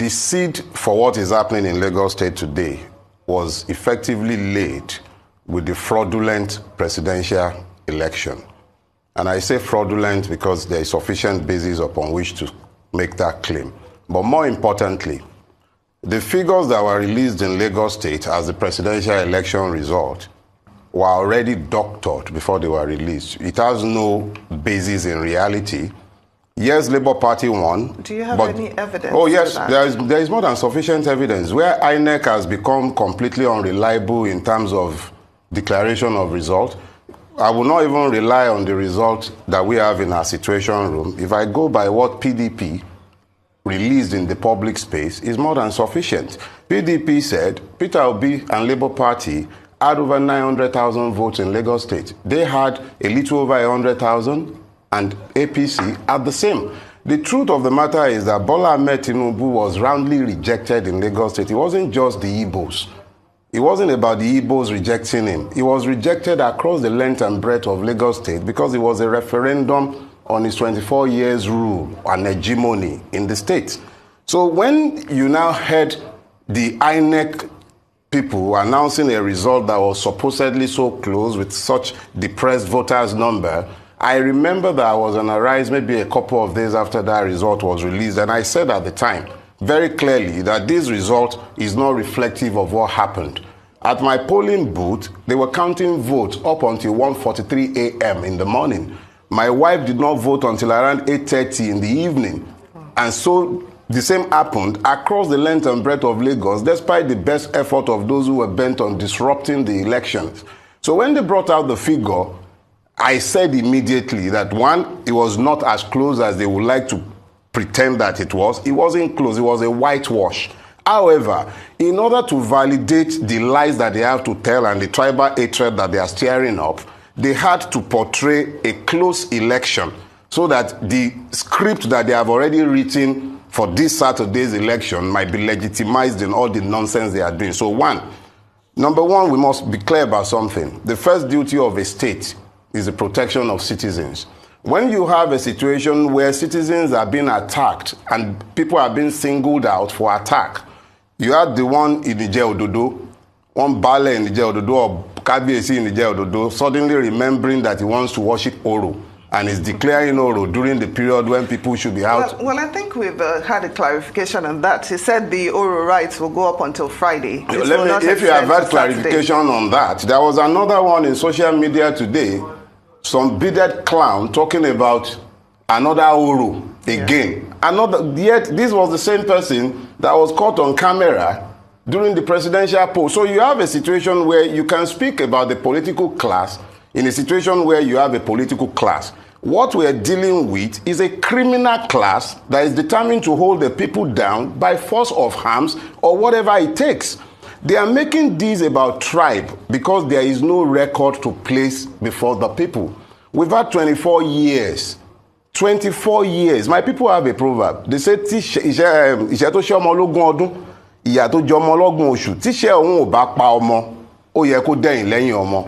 the seed for what is happening in Lagos State today was effectively laid with the fraudulent presidential election. And I say fraudulent because there is sufficient basis upon which to make that claim. But more importantly, the figures that were released in Lagos State as the presidential election result were already doctored before they were released. It has no basis in reality. Yes, Labour Party won. Do you have any evidence? Oh yes, there is more than sufficient evidence. Where INEC has become completely unreliable in terms of declaration of result, I will not even rely on the result that we have in our situation room. If I go by what PDP released in the public space, is more than sufficient. PDP said Peter Obi and Labour Party had over 900,000 votes in Lagos State. They had a little over 100,000, and APC had the same. The truth of the matter is that Bola Ahmed Tinubu was roundly rejected in Lagos State. It wasn't just the Igbos. It wasn't about the Igbos rejecting him. He was rejected across the length and breadth of Lagos State because it was a referendum on his 24 years rule and hegemony in the state. So when you now heard the INEC people announcing a result that was supposedly so close with such depressed voters number, I remember that I was on a rise maybe a couple of days after that result was released, and I said at the time very clearly that this result is not reflective of what happened. At my polling booth, they were counting votes up until 1:43 a.m. in the morning. My wife did not vote until around 8:30 in the evening. And so the same happened across the length and breadth of Lagos, despite the best effort of those who were bent on disrupting the elections. So when they brought out the figure, I said immediately that one, it was not as close as they would like to pretend that it was. It wasn't close, it was a whitewash. However, in order to validate the lies that they have to tell and the tribal hatred that they are stirring up, they had to portray a close election so that the script that they have already written for this Saturday's election might be legitimized in all the nonsense they are doing. So number one, we must be clear about something. The first duty of a state is the protection of citizens. When you have a situation where citizens are being attacked and people are being singled out for attack, you had the one in Ije-Ododo, one Bale in Ije-Ododo or Kabiyesi in Ije-Ododo, suddenly remembering that he wants to worship Oro and is declaring Oro during the period when people should be out. Well, I think we've had a clarification on that. He said the Oro rights will go up until Friday. If you have had clarification on that, there was another one in social media today, some bearded clown talking about another Oro again. Yet this was the same person that was caught on camera during the presidential poll. So you have a situation where you can speak about the political class in a situation where you have a political class. What we're dealing with is a criminal class that is determined to hold the people down by force of arms or whatever it takes. They are making this about tribe because there is no record to place before the people. We've had 24 years. 24 years. My people have a proverb. They say, "Iṣẹ́ tó ṣe ọmọ ológun ọdún, ìyà tó jẹ ọmọ ọlọ́gbọ̀n oṣù. Tíṣẹ́ òun ò bá pa ọmọ, ó yẹ kó dẹ̀yìn lẹ́yìn ọmọ."